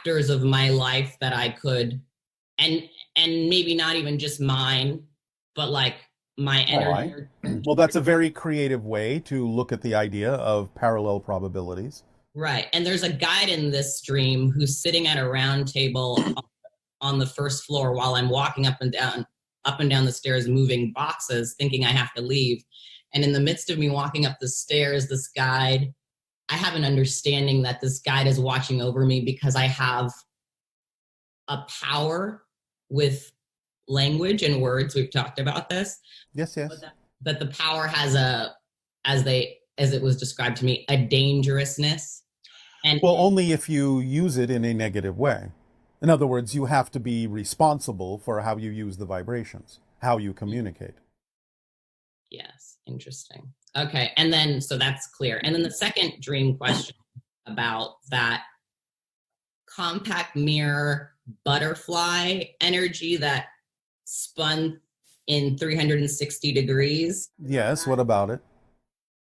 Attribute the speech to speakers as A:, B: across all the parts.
A: chapters of my life that I could, and maybe not even just mine, but like my energy.
B: Right. Well, that's a very creative way to look at the idea of parallel probabilities.
A: Right. And there's a guide in this stream who's sitting at a round table on the first floor while I'm walking up and down the stairs, moving boxes, thinking I have to leave. And in the midst of me walking up the stairs, this guide, I have an understanding that this guide is watching over me because I have a power with language and words. We've talked about this.
B: Yes, yes.
A: But the power has as it was described to me, a dangerousness. And
B: well, only if you use it in a negative way. In other words, you have to be responsible for how you use the vibrations, how you communicate.
A: Yes, interesting. Okay, and then, so that's clear. And then the second dream question about that compact mirror butterfly energy that spun in 360 degrees.
B: Yes, what about it?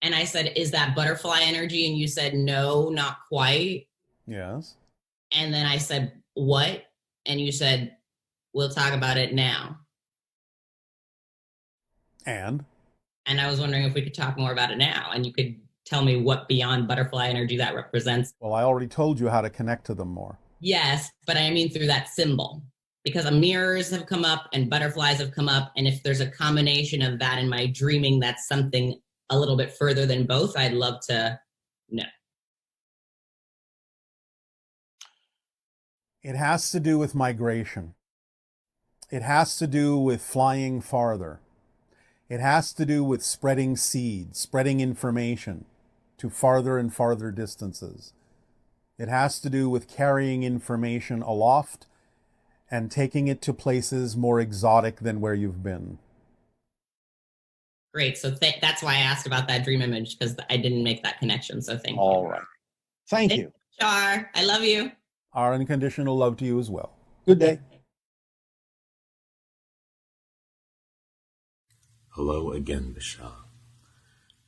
A: And I said, is that butterfly energy? And you said, no, not quite.
B: Yes.
A: And then I said, what? And you said, we'll talk about it now.
B: And
A: I was wondering if we could talk more about it now, and you could tell me what beyond butterfly energy that represents.
B: Well, I already told you how to connect to them more.
A: Yes, but I mean through that symbol, because mirrors have come up and butterflies have come up. And if there's a combination of that in my dreaming, that's something a little bit further than both, I'd love to know.
B: It has to do with migration. It has to do with flying farther. It has to do with spreading seeds, spreading information to farther and farther distances. It has to do with carrying information aloft and taking it to places more exotic than where you've been.
A: Great. So that's why I asked about that dream image, because I didn't make that connection. So thank you.
B: All right. Thank you.
A: Bashar, I love you.
B: Our unconditional love to you as well. Good day.
C: Hello again, Bashar.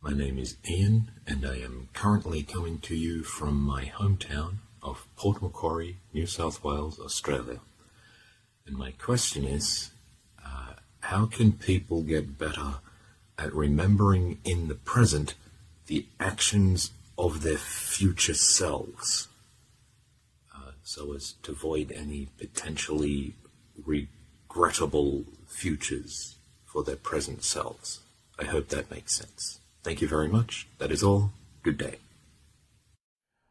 C: My name is Ian, and I am currently coming to you from my hometown of Port Macquarie, New South Wales, Australia. And my question is, how can people get better at remembering in the present the actions of their future selves, so as to avoid any potentially regrettable futures for their present selves? I hope that makes sense. Thank you very much. That is all. Good day.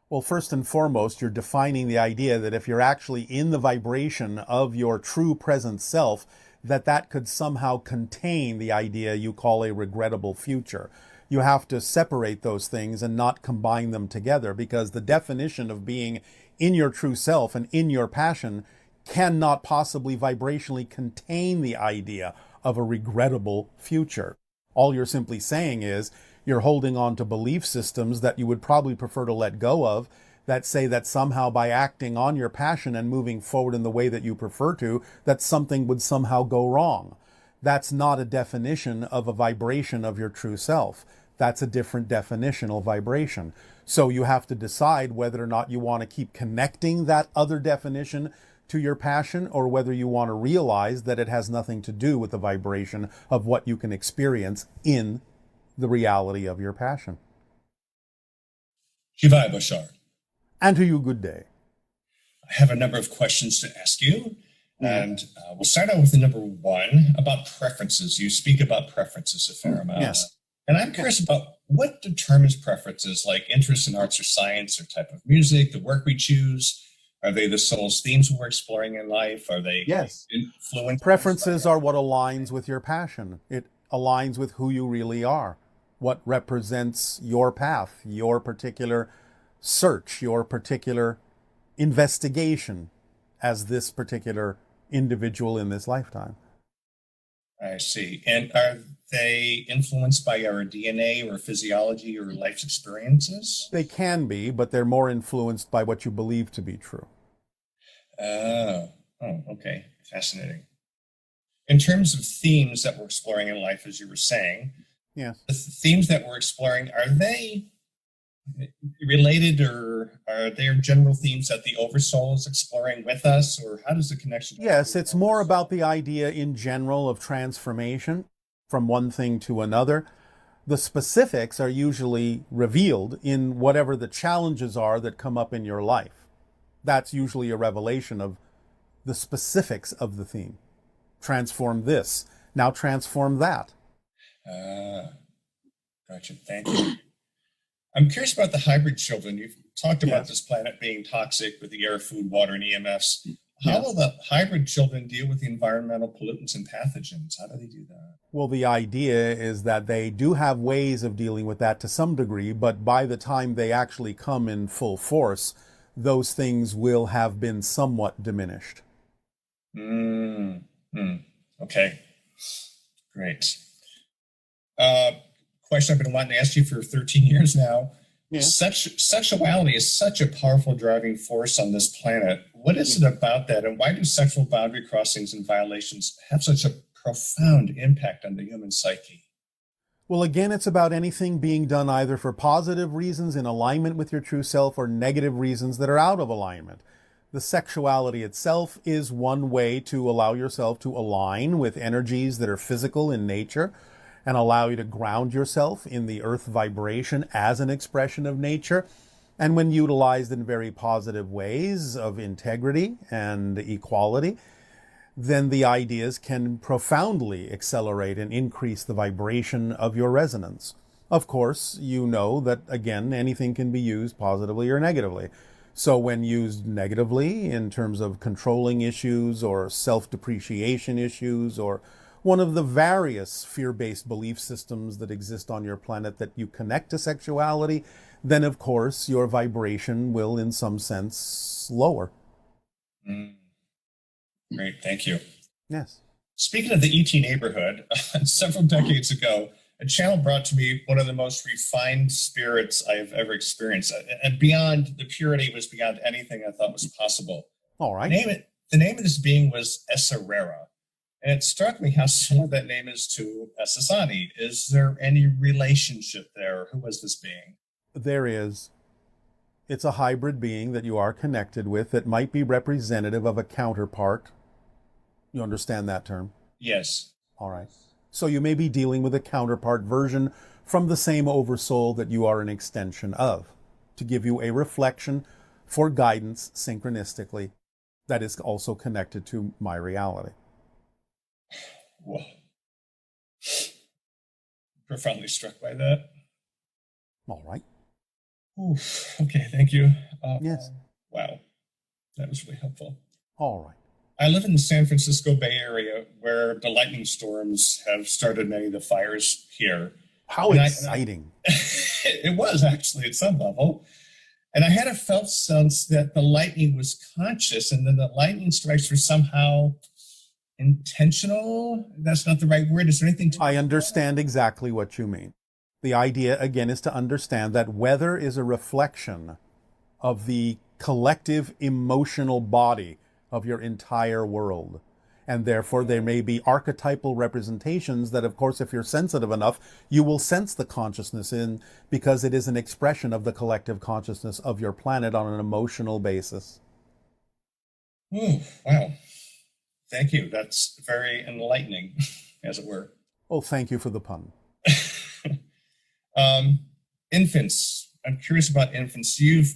B: Well, first and foremost, you're defining the idea that if you're actually in the vibration of your true present self, that could somehow contain the idea you call a regrettable future. You have to separate those things and not combine them together, because the definition of being in your true self and in your passion cannot possibly vibrationally contain the idea of a regrettable future. All you're simply saying is you're holding on to belief systems that you would probably prefer to let go of, that say that somehow by acting on your passion and moving forward in the way that you prefer to, that something would somehow go wrong. That's not a definition of a vibration of your true self. That's a different definitional vibration. So you have to decide whether or not you want to keep connecting that other definition to your passion, or whether you want to realize that it has nothing to do with the vibration of what you can experience in the reality of your passion.
D: Shivai Bashar.
B: And to you, good day.
D: I have a number of questions to ask you. And we'll start out with the number one about preferences. You speak about preferences a fair amount.
B: Yes.
D: And I'm curious about what determines preferences, like interest in arts or science or type of music, the work we choose. Are they the soul's themes we're exploring in life? Are they influenced?
B: Preferences are what aligns with your passion. It aligns with who you really are, what represents your path, your particular search, your particular investigation as this particular individual in this lifetime.
D: I see. And are they influenced by our DNA or physiology or life's experiences?
B: They can be, but they're more influenced by what you believe to be true.
D: Oh, okay. Fascinating. In terms of themes that we're exploring in life, as you were saying,
B: yes,
D: the themes that we're exploring, are they related, or are there general themes that the Oversoul is exploring with us, or how does the connection?
B: Yes, it's more about the idea in general of transformation from one thing to another. The specifics are usually revealed in whatever the challenges are that come up in your life. That's usually a revelation of the specifics of the theme. Transform this, now transform that.
D: Gotcha, thank you. I'm curious about the hybrid children. You've talked about this planet being toxic with the air, food, water, and EMFs. How will the hybrid children deal with the environmental pollutants and pathogens? How do they do that?
B: Well, the idea is that they do have ways of dealing with that to some degree, but by the time they actually come in full force, those things will have been somewhat diminished.
D: Okay, great. Question I've been wanting to ask you for 13 years now. Yeah. Sexuality is such a powerful driving force on this planet. What is it about that, and why do sexual boundary crossings and violations have such a profound impact on the human psyche?
B: Well, again, it's about anything being done either for positive reasons in alignment with your true self or negative reasons that are out of alignment. The sexuality itself is one way to allow yourself to align with energies that are physical in nature, and allow you to ground yourself in the earth vibration as an expression of nature. And when utilized in very positive ways of integrity and equality, then the ideas can profoundly accelerate and increase the vibration of your resonance. Of course, you know that, again, anything can be used positively or negatively. So when used negatively in terms of controlling issues or self-depreciation issues, or one of the various fear-based belief systems that exist on your planet that you connect to sexuality, then of course your vibration will in some sense lower.
D: Great, thank you.
B: Yes.
D: Speaking of the ET neighborhood, several decades ago, a channel brought to me one of the most refined spirits I have ever experienced. And beyond, the purity was beyond anything I thought was possible.
B: All right.
D: The name of this being was Esarera. And it struck me how similar that name is to Sasani. Is there any relationship there? Who was this being?
B: There is. It's a hybrid being that you are connected with that might be representative of a counterpart. You understand that term?
D: Yes.
B: All right. So you may be dealing with a counterpart version from the same oversoul that you are an extension of, to give you a reflection for guidance synchronistically that is also connected to my reality.
D: Whoa. Profoundly struck by that.
B: All right.
D: Oof. Okay, thank you.
B: Yes.
D: Wow. That was really helpful.
B: All right.
D: I live in the San Francisco Bay Area, where the lightning storms have started many of the fires here.
B: How exciting.
D: It was actually at some level. And I had a felt sense that the lightning was conscious, and then the lightning strikes were somehow intentional. That's not the right word. Is there anything to...
B: I understand exactly what you mean. The idea, again, is to understand that weather is a reflection of the collective emotional body of your entire world. And therefore, there may be archetypal representations that, of course, if you're sensitive enough, you will sense the consciousness in, because it is an expression of the collective consciousness of your planet on an emotional basis.
D: Wow. Thank you. That's very enlightening, as it were.
B: Oh, thank you for the pun.
D: Infants. I'm curious about infants. You've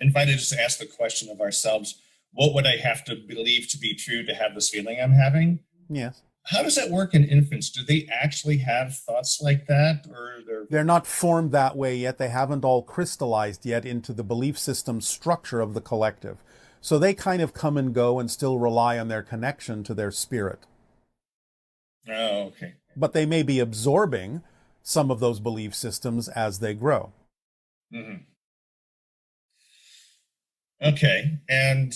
D: invited us to ask the question of ourselves, what would I have to believe to be true to have this feeling I'm having?
B: Yes.
D: How does that work in infants? Do they actually have thoughts like that? Or
B: they're not formed that way yet. They haven't all crystallized yet into the belief system structure of the collective. So they kind of come and go and still rely on their connection to their spirit.
D: Oh, okay.
B: But they may be absorbing some of those belief systems as they grow.
D: Mm-hmm. Okay. And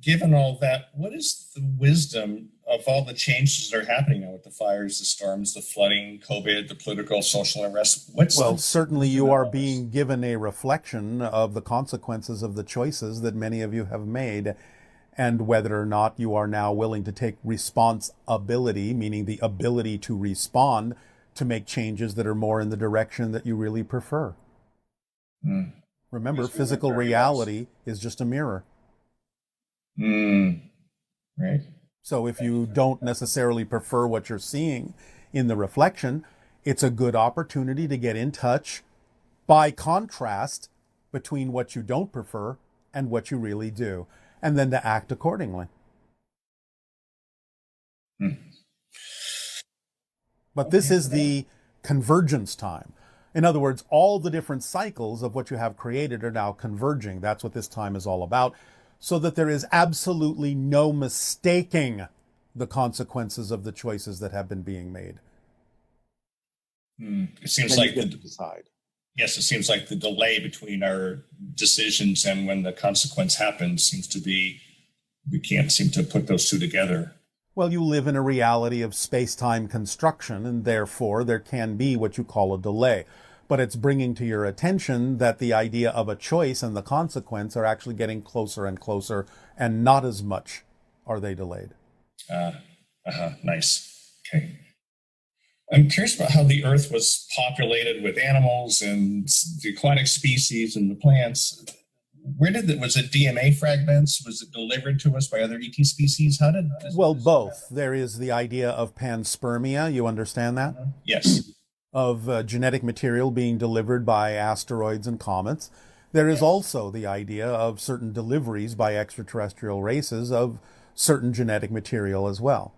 D: given all that, what is the wisdom of all the changes that are happening now with the fires, the storms, the flooding, COVID, the political, social unrest?
B: Well, certainly you are being given a reflection of the consequences of the choices that many of you have made, and whether or not you are now willing to take responsibility, meaning the ability to respond, to make changes that are more in the direction that you really prefer. Remember, physical reality is just a mirror.
D: Right.
B: So if you don't necessarily prefer what you're seeing in the reflection, it's a good opportunity to get in touch by contrast between what you don't prefer and what you really do, and then to act accordingly. But this is the convergence time. In other words, all the different cycles of what you have created are now converging. That's what this time is all about, so that there is absolutely no mistaking the consequences of the choices that have been being made.
D: It seems like to decide. Yes, it seems like the delay between our decisions and when the consequence happens seems to be, we can't seem to put those two together.
B: Well, you live in a reality of space-time construction, and therefore there can be what you call a delay. But it's bringing to your attention that the idea of a choice and the consequence are actually getting closer and closer, and not as much are they delayed.
D: Nice. Okay. I'm curious about how the Earth was populated with animals and the aquatic species and the plants. Was it DNA fragments? Was it delivered to us by other ET species? How did this?
B: Well, both. There is the idea of panspermia. You understand that?
D: Yes.
B: Of genetic material being delivered by asteroids and comets. There is also the idea of certain deliveries by extraterrestrial races of certain genetic material as well.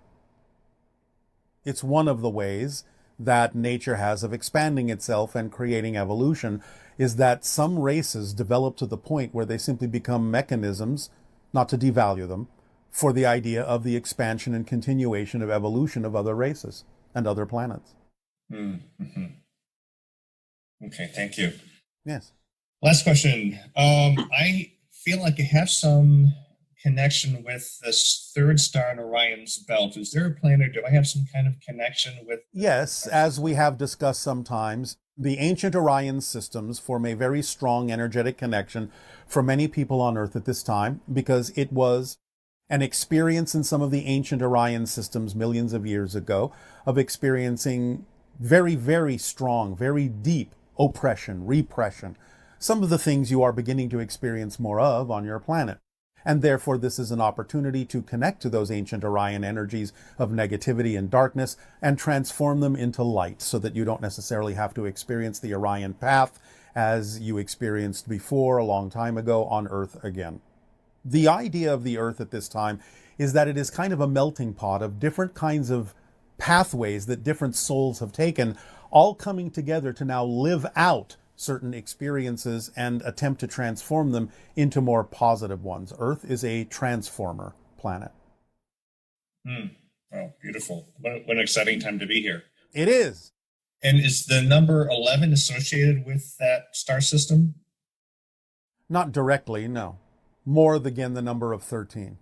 B: It's one of the ways that nature has of expanding itself and creating evolution, is that some races develop to the point where they simply become mechanisms, not to devalue them, for the idea of the expansion and continuation of evolution of other races and other planets.
D: Mm-hmm. Okay, thank you.
B: Yes.
D: Last question. I feel like I have some connection with this third star in Orion's belt. Is there a planet? Do I have some kind of connection with?
B: Yes, as we have discussed sometimes, the ancient Orion systems form a very strong energetic connection for many people on Earth at this time, because it was an experience in some of the ancient Orion systems millions of years ago of experiencing very, very strong, very deep oppression, repression, some of the things you are beginning to experience more of on your planet. And therefore, this is an opportunity to connect to those ancient Orion energies of negativity and darkness and transform them into light, so that you don't necessarily have to experience the Orion path as you experienced before a long time ago on Earth again. The idea of the Earth at this time is that it is kind of a melting pot of different kinds of pathways that different souls have taken, all coming together to now live out certain experiences and attempt to transform them into more positive ones. Earth is a transformer planet.
D: Oh, beautiful. What an exciting time to be here.
B: It is.
D: And is the number 11 associated with that star system?
B: Not directly, no. More, again, the number of 13.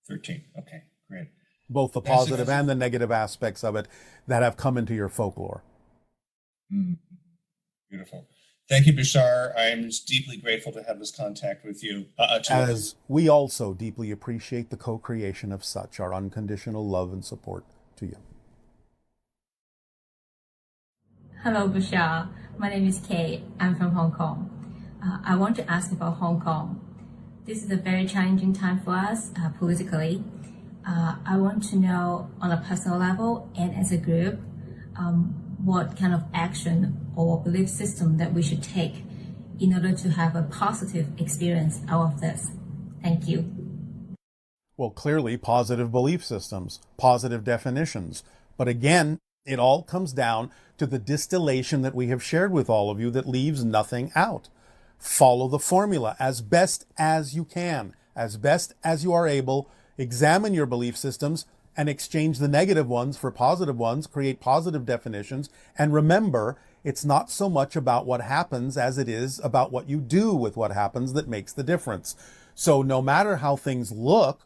D: 13, okay, great.
B: Both the positive and the negative aspects of it that have come into your folklore.
D: Beautiful. Thank you, Bashar. I am just deeply grateful to have this contact with you.
B: As we also deeply appreciate the co-creation of such, our unconditional love and support to you.
E: Hello, Bashar. My name is Kay. I'm from Hong Kong. I want to ask about Hong Kong. This is a very challenging time for us politically. I want to know on a personal level and as a group, what kind of action or belief system that we should take in order to have a positive experience out of this. Thank you.
B: Well, clearly positive belief systems, positive definitions. But again, it all comes down to the distillation that we have shared with all of you that leaves nothing out. Follow the formula as best as you can, as best as you are able. Examine your belief systems and exchange the negative ones for positive ones, create positive definitions. And remember, it's not so much about what happens as it is about what you do with what happens that makes the difference. So no matter how things look,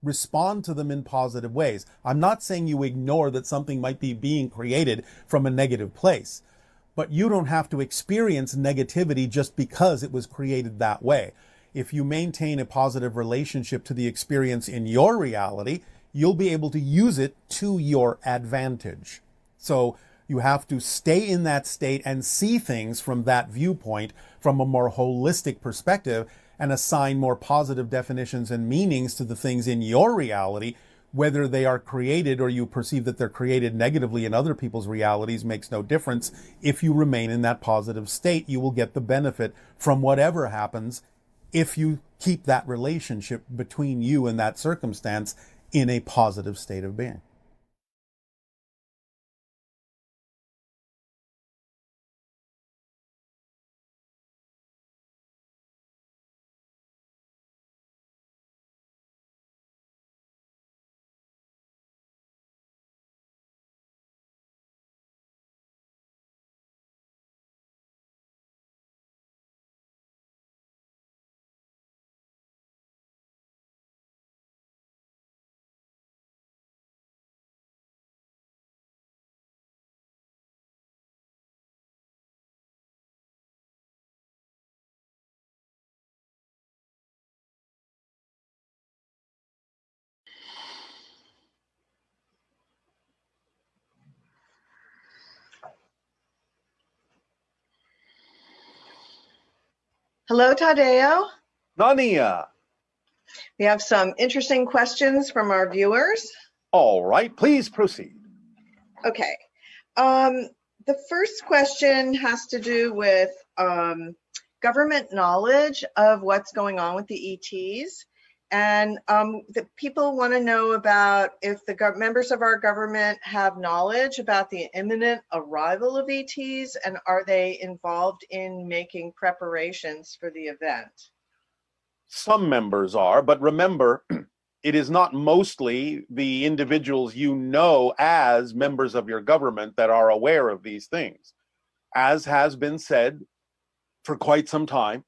B: respond to them in positive ways. I'm not saying you ignore that something might be being created from a negative place, but you don't have to experience negativity just because it was created that way. If you maintain a positive relationship to the experience in your reality, you'll be able to use it to your advantage. So You have to stay in that state and see things from that viewpoint, from a more holistic perspective, and assign more positive definitions and meanings to the things in your reality. Whether they are created or you perceive that they're created negatively in other people's realities makes no difference. If you remain in that positive state, you will get the benefit from whatever happens if you keep that relationship between you and that circumstance in a positive state of being.
F: Hello, Tadeo.
G: Nania.
F: We have some interesting questions from our viewers.
G: All right, please proceed.
F: Okay. The first question has to do with government knowledge of what's going on with the ETs. And the people want to know about if the members of our government have knowledge about the imminent arrival of ETs, and are they involved in making preparations for the event?
G: Some members are, but remember, it is not mostly the individuals you know as members of your government that are aware of these things. As has been said for quite some time,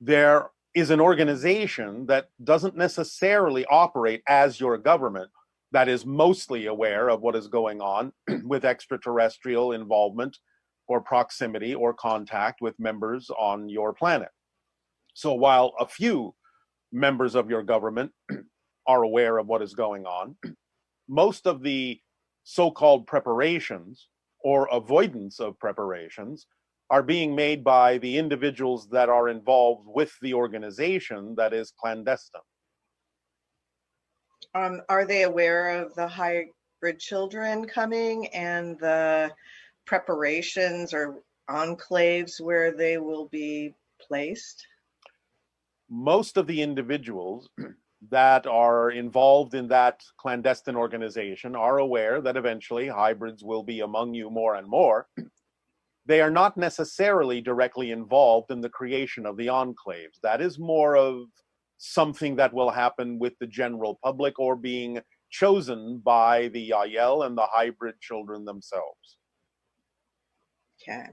G: there is an organization that doesn't necessarily operate as your government that is mostly aware of what is going on with extraterrestrial involvement or proximity or contact with members on your planet. So while a few members of your government are aware of what is going on, most of the so-called preparations or avoidance of preparations are being made by the individuals that are involved with the organization that is clandestine.
F: Are they aware of the hybrid children coming and the preparations or enclaves where they will be placed?
G: Most of the individuals that are involved in that clandestine organization are aware that eventually hybrids will be among you more and more. They are not necessarily directly involved in the creation of the enclaves. That is more of something that will happen with the general public or being chosen by the Yael and the hybrid children themselves.
F: Okay.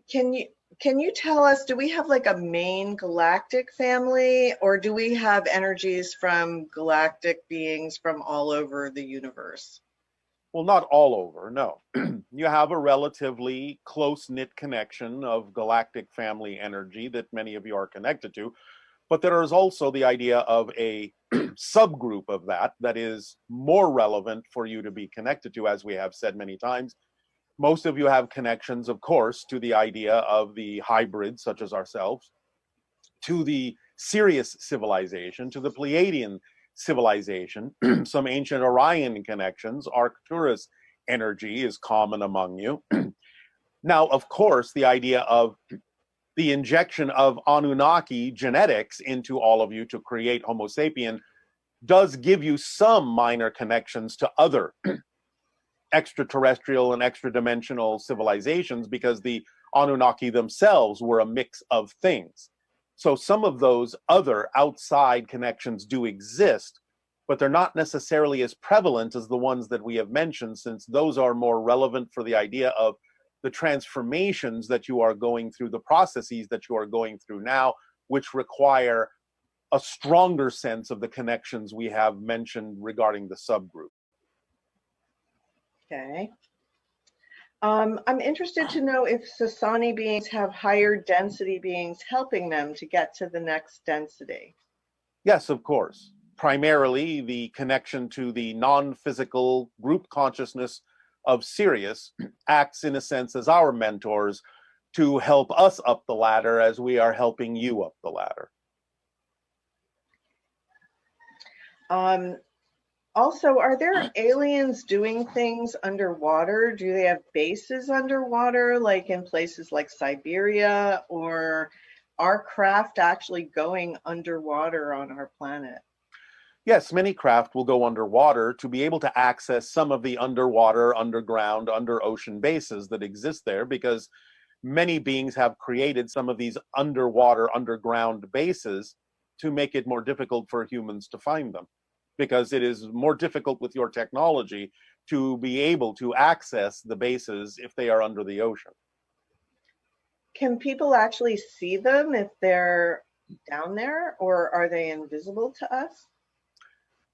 F: Can you tell us, do we have like a main galactic family, or do we have energies from galactic beings from all over the universe?
G: Well, not all over, no. You have a relatively close-knit connection of galactic family energy that many of you are connected to, but there is also the idea of a subgroup of that is more relevant for you to be connected to, as we have said many times. Most of you have connections, of course, to the idea of the hybrids, such as ourselves, to the Sirius civilization, to the Pleiadian civilization, some ancient Orion connections. Arcturus energy is common among you. Now, of course, the idea of the injection of Anunnaki genetics into all of you to create Homo sapien does give you some minor connections to other extraterrestrial and extra-dimensional civilizations, because the Anunnaki themselves were a mix of things. So some of those other outside connections do exist, but they're not necessarily as prevalent as the ones that we have mentioned, since those are more relevant for the idea of the transformations that you are going through, the processes that you are going through now, which require a stronger sense of the connections we have mentioned regarding the subgroup.
F: Okay. I'm interested to know if Sasani beings have higher density beings helping them to get to the next density.
G: Yes, of course. primarily the connection to the non-physical group consciousness of Sirius acts in a sense as our mentors to help us up the ladder as we are helping you up the ladder.
F: Also, are there aliens doing things underwater? Do they have bases underwater, like in places like Siberia, or are craft actually going underwater on our planet?
G: Yes, many craft will go underwater to be able to access some of the underwater, underground, under ocean bases that exist there, because many beings have created some of these underwater, underground bases to make it more difficult for humans to find them, because it is more difficult with your technology to be able to access the bases if they are under the ocean.
F: Can people actually see them if they're down there, or are they invisible to us?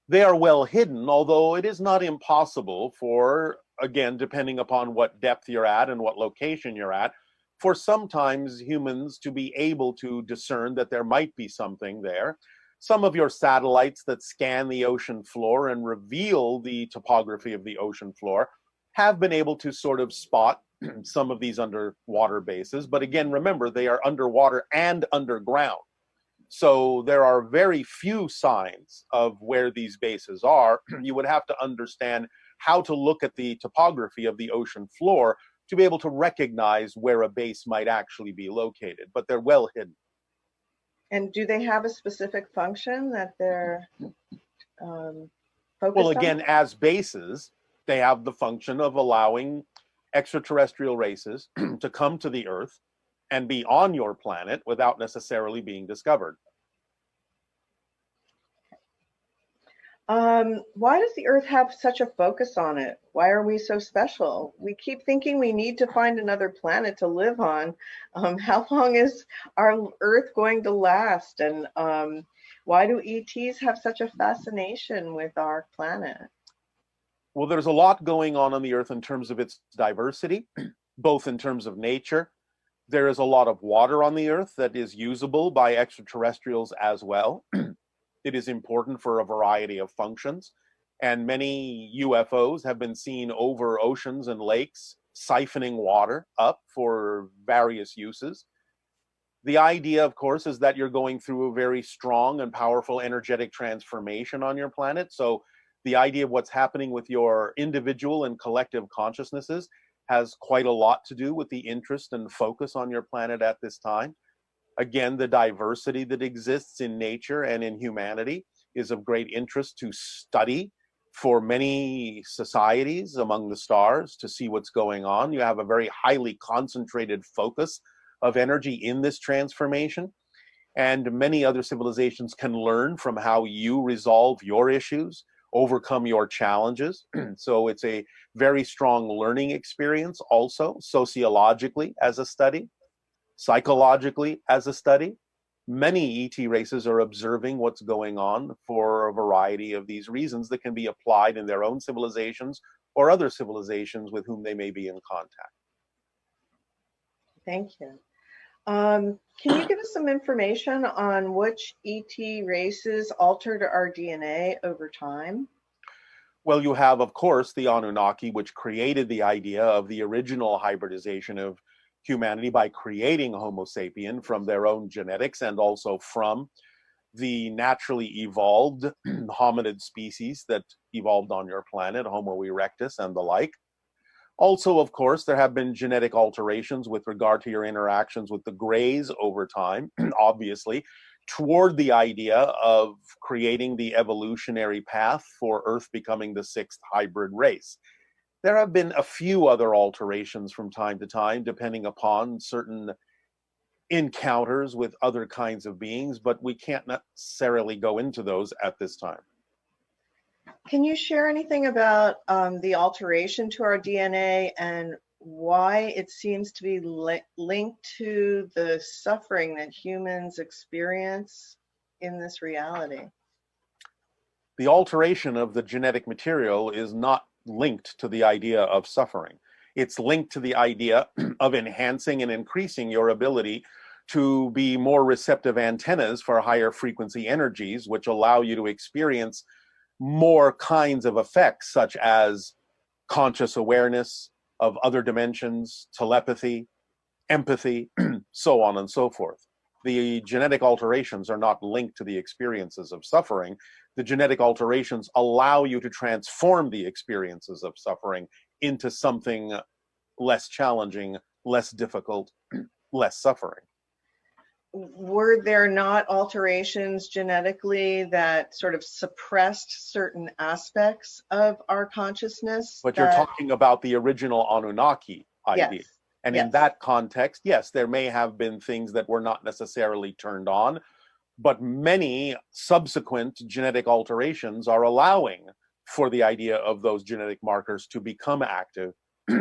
G: They are well hidden, although it is not impossible for, again, depending upon what depth you're at and what location you're at, for sometimes humans to be able to discern that there might be something there. Some of your satellites that scan the ocean floor and reveal the topography of the ocean floor have been able to sort of spot some of these underwater bases. But again, remember, they are underwater and underground. So there are very few signs of where these bases are. You would have to understand how to look at the topography of the ocean floor to be able to recognize where a base might actually be located, but they're well hidden.
F: And do they have a specific function that they're focused
G: Well, again,
F: on?
G: as bases, they have the function of allowing extraterrestrial races to come to the Earth and be on your planet without necessarily being discovered.
F: Why does the Earth have such a focus on it? Why are we so special? We keep thinking we need to find another planet to live on. How long is our Earth going to last? And why do ETs have such a fascination with our planet?
G: Well, there's a lot going on the Earth in terms of its diversity, both in terms of nature. There is a lot of water on the Earth that is usable by extraterrestrials as well. It is important for a variety of functions, and many UFOs have been seen over oceans and lakes, siphoning water up for various uses. The idea, of course, is that you're going through a very strong and powerful energetic transformation on your planet. So the idea of what's happening with your individual and collective consciousnesses has quite a lot to do with the interest and focus on your planet at this time. Again, the diversity that exists in nature and in humanity is of great interest to study for many societies among the stars to see what's going on. You have a very highly concentrated focus of energy in this transformation, and many other civilizations can learn from how you resolve your issues, overcome your challenges. So it's a very strong learning experience also, sociologically as a study. Psychologically, as a study, many ET races are observing what's going on for a variety of these reasons that can be applied in their own civilizations or other civilizations with whom they may be in contact.
F: Thank you. Can you give us some information on which ET races altered our DNA over time?
G: Well, you have, of course, the Anunnaki, which created the idea of the original hybridization of humanity by creating Homo sapien from their own genetics and also from the naturally evolved hominid species that evolved on your planet, Homo erectus and the like. Also, of course, there have been genetic alterations with regard to your interactions with the Greys over time, obviously, toward the idea of creating the evolutionary path for Earth becoming the sixth hybrid race. There have been a few other alterations from time to time, depending upon certain encounters with other kinds of beings, but we can't necessarily go into those at this time.
F: Can you share anything about the alteration to our DNA and why it seems to be linked to the suffering that humans experience in this reality?
G: The alteration of the genetic material is not linked to the idea of suffering. It's linked to the idea of enhancing and increasing your ability to be more receptive antennas for higher frequency energies, which allow you to experience more kinds of effects, such as conscious awareness of other dimensions, telepathy, empathy, so on and so forth. The genetic alterations are not linked to the experiences of suffering. The genetic alterations allow you to transform the experiences of suffering into something less challenging, less difficult, less suffering.
F: Were there not alterations genetically that sort of suppressed certain aspects of our consciousness?
G: But you're talking about the original Anunnaki idea.
F: Yes.
G: And
F: Yes.
G: in that context, yes, there may have been things that were not necessarily turned on, but many subsequent genetic alterations are allowing for the idea of those genetic markers to become active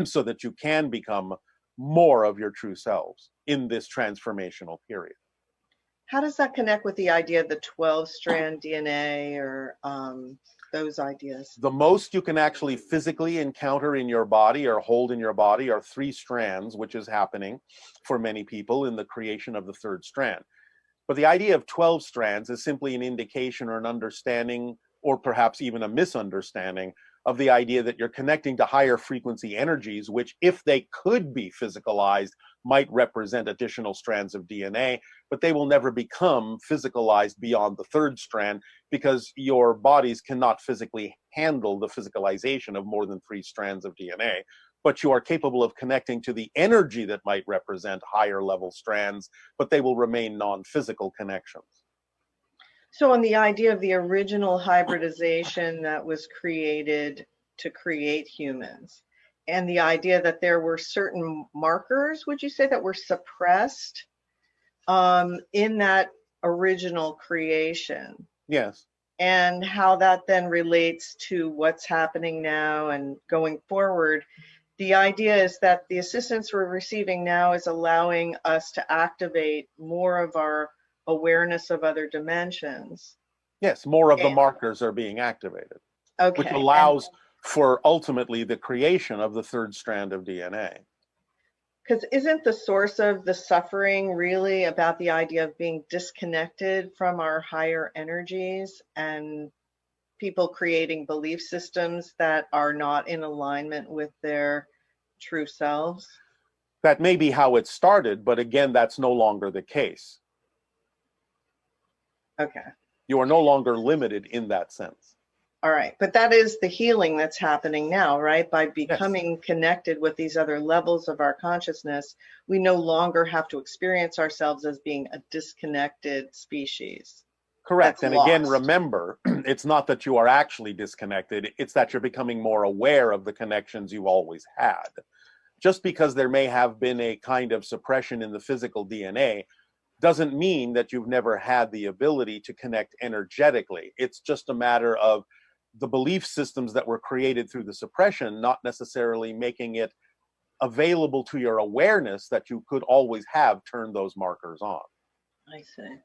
G: so that you can become more of your true selves in this transformational period.
F: How does that connect with the idea of the 12-strand DNA or those ideas?
G: The most you can actually physically encounter in your body or hold in your body are 3 strands, which is happening for many people in the creation of the 3rd strand. But the idea of 12 strands is simply an indication or an understanding, or perhaps even a misunderstanding, of the idea that you're connecting to higher frequency energies, which, if they could be physicalized, might represent additional strands of DNA, but they will never become physicalized beyond the 3rd strand because your bodies cannot physically handle the physicalization of more than 3 strands of DNA. But you are capable of connecting to the energy that might represent higher level strands, but they will remain non-physical connections.
F: So on the idea of the original hybridization that was created to create humans, and the idea that there were certain markers, would you say, that were suppressed in that original creation?
G: Yes.
F: And how that then relates to what's happening now and going forward. The idea is that the assistance we're receiving now is allowing us to activate more of our awareness of other dimensions.
G: Yes, more of the markers are being activated,
F: Okay.
G: which allows for ultimately the creation of the 3rd strand of DNA.
F: Because isn't the source of the suffering really about the idea of being disconnected from our higher energies and people creating belief systems that are not in alignment with their true selves?
G: That may be how it started, but again, that's no longer the case.
F: Okay.
G: You are no longer limited in that sense.
F: All right. But that is the healing that's happening now, right? By becoming connected with these other levels of our consciousness, we no longer have to experience ourselves as being a disconnected species.
G: Correct.
F: That's
G: And again,
F: lost.
G: remember, it's not that you are actually disconnected, it's that you're becoming more aware of the connections you always had. Just because there may have been a kind of suppression in the physical DNA doesn't mean that you've never had the ability to connect energetically. It's just a matter of the belief systems that were created through the suppression not necessarily making it available to your awareness that you could always have turned those markers on.
F: I see.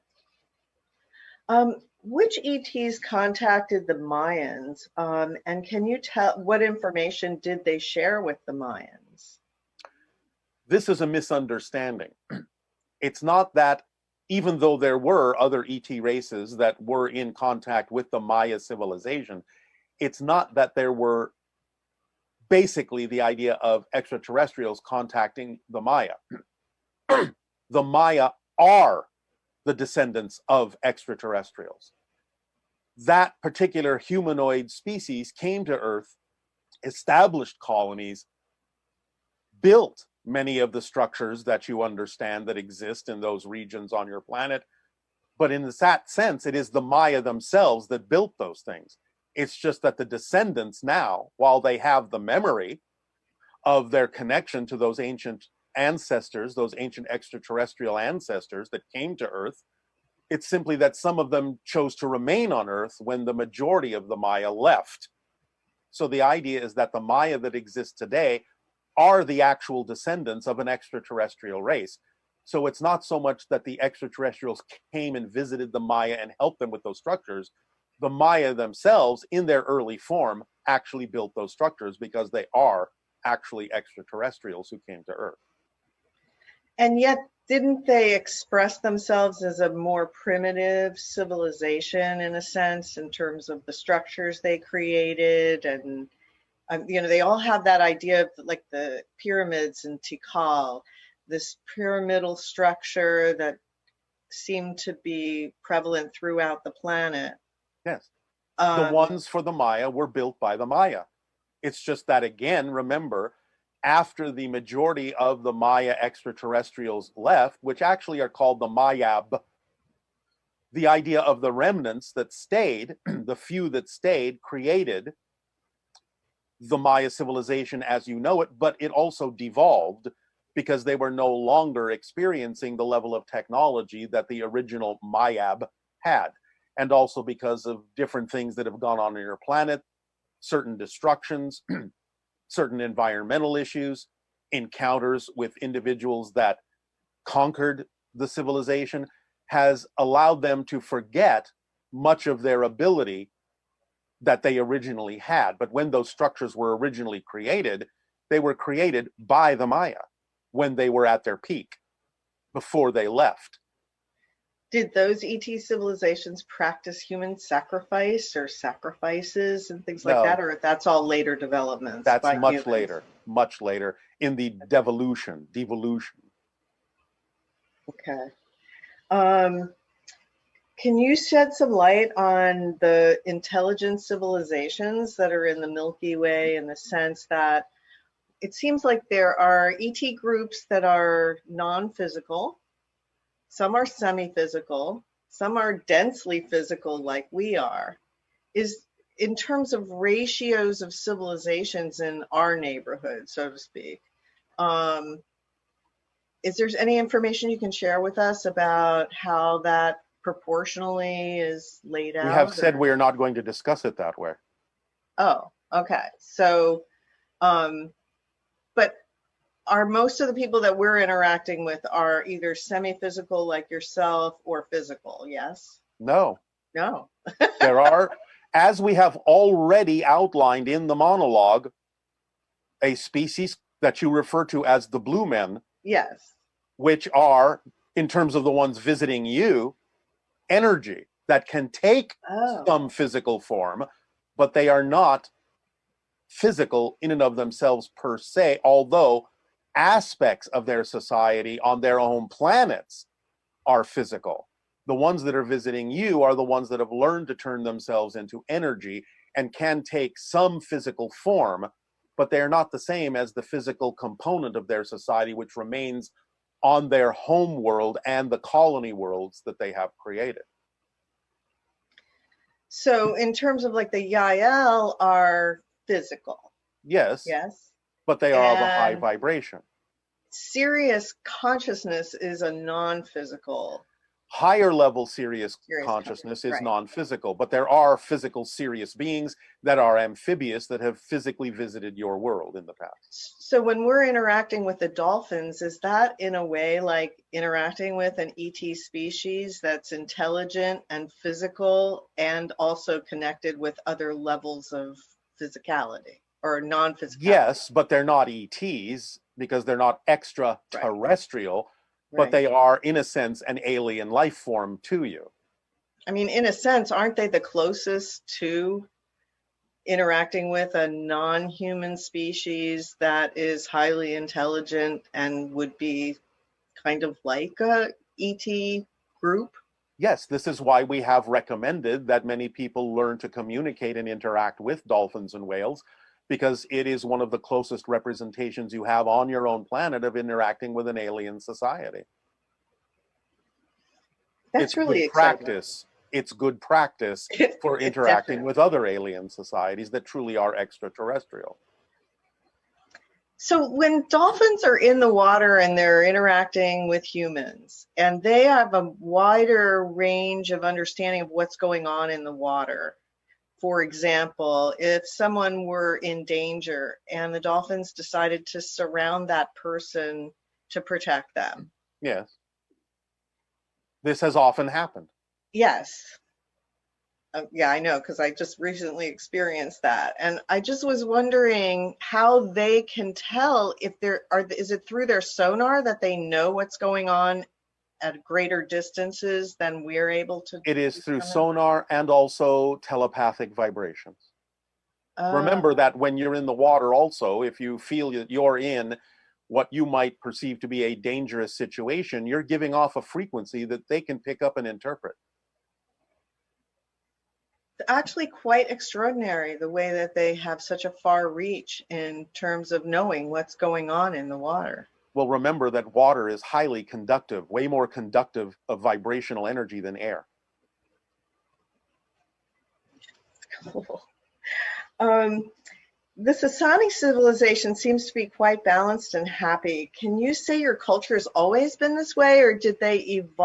F: Which ETs contacted the Mayans? And can you tell what information did they share with the Mayans?
G: This is a misunderstanding. It's not that, even though there were other ET races that were in contact with the Maya civilization, it's not that there were basically the idea of extraterrestrials contacting the Maya. The Maya are the descendants of extraterrestrials. That particular humanoid species came to Earth, established colonies, built many of the structures that you understand that exist in those regions on your planet. But in that sense, it is the Maya themselves that built those things. It's just that the descendants now, while they have the memory of their connection to those ancient ancestors, those ancient extraterrestrial ancestors that came to Earth, it's simply that some of them chose to remain on Earth when the majority of the Maya left. So the idea is that the Maya that exist today are the actual descendants of an extraterrestrial race. So it's not so much that the extraterrestrials came and visited the Maya and helped them with those structures. The Maya themselves, in their early form, actually built those structures because they are actually extraterrestrials who came to Earth.
F: And yet didn't they express themselves as a more primitive civilization in a sense, in terms of the structures they created? And they all have that idea of like the pyramids in Tikal, this pyramidal structure that seemed to be prevalent throughout the planet.
G: Yes. The
F: Um,
G: ones for the Maya were built by the Maya. It's just that, again, remember, after the majority of the Maya extraterrestrials left, which actually are called the Mayab, the idea of the remnants that stayed, the few that stayed, created the Maya civilization as you know it, but it also devolved because they were no longer experiencing the level of technology that the original Mayab had. And also because of different things that have gone on your planet, certain destructions, certain environmental issues, encounters with individuals that conquered the civilization has allowed them to forget much of their ability that they originally had. But when those structures were originally created, they were created by the Maya when they were at their peak, before they left.
F: did those ET civilizations practice human sacrifice or sacrifices and things like
G: No.
F: that, or that's all later developments?
G: That's
F: by
G: much
F: humans?
G: later in the devolution.
F: Okay. Can you shed some light on the intelligent civilizations that are in the Milky Way, in the sense that it seems like there are ET groups that are non-physical, some are semi-physical, some are densely physical like we are. Is in terms of ratios of civilizations in our neighborhood, so to speak, is there any information you can share with us about how that proportionally is laid out?
G: We have said we are not going to discuss it that way.
F: Oh, okay. So, but are most of the people that we're interacting with are either semi-physical like yourself or physical? Yes?
G: No.
F: No.
G: There are, as we have already outlined in the monologue, a species that you refer to as the blue men.
F: Yes.
G: Which are, in terms of the ones visiting you, energy that can take some physical form, but they are not physical in and of themselves per se, although aspects of their society on their own planets are physical. The ones that are visiting you are the ones that have learned to turn themselves into energy and can take some physical form, but they are not the same as the physical component of their society, which remains on their home world and the colony worlds that they have created.
F: So in terms of like the Yael are physical.
G: Yes.
F: Yes.
G: But they are of a high vibration.
F: Sirius consciousness is a non-physical.
G: Higher level Sirius consciousness is non-physical, but there are physical Sirius beings that are amphibious that have physically visited your world in the past.
F: So when we're interacting with the dolphins, is that in a way like interacting with an ET species that's intelligent and physical and also connected with other levels of physicality or non-physicality?
G: Yes, but they're not ETs because they're not extraterrestrial. But they are, in a sense, an alien life form to you.
F: I mean, in a sense, aren't they the closest to interacting with a non-human species that is highly intelligent and would be kind of like a ET group?
G: Yes, this is why we have recommended that many people learn to communicate and interact with dolphins and whales, because it is one of the closest representations you have on your own planet of interacting with an alien society.
F: That's really exciting.
G: It's good practice for interacting with other alien societies that truly are extraterrestrial.
F: So when dolphins are in the water and they're interacting with humans, and they have a wider range of understanding of what's going on in the water, for example, if someone were in danger and the dolphins decided to surround that person to protect them.
G: Yes. This has often happened.
F: Yes. Yeah, I know, because I just recently experienced that. And I just was wondering how they can tell if is it through their sonar that they know what's going on at greater distances than we're able to?
G: It is through
F: determine?
G: sonar and also telepathic vibrations.
F: Oh,
G: Remember that when you're in the water also, if you feel that you're in what you might perceive to be a dangerous situation, you're giving off a frequency that they can pick up and interpret.
F: it's actually quite extraordinary the way that they have such a far reach in terms of knowing what's going on in the water.
G: Well, remember that water is highly conductive, way more conductive of vibrational energy than air.
F: Cool. The Sasani civilization seems to be quite balanced and happy. Can you say your culture has always been this way, or did they evolve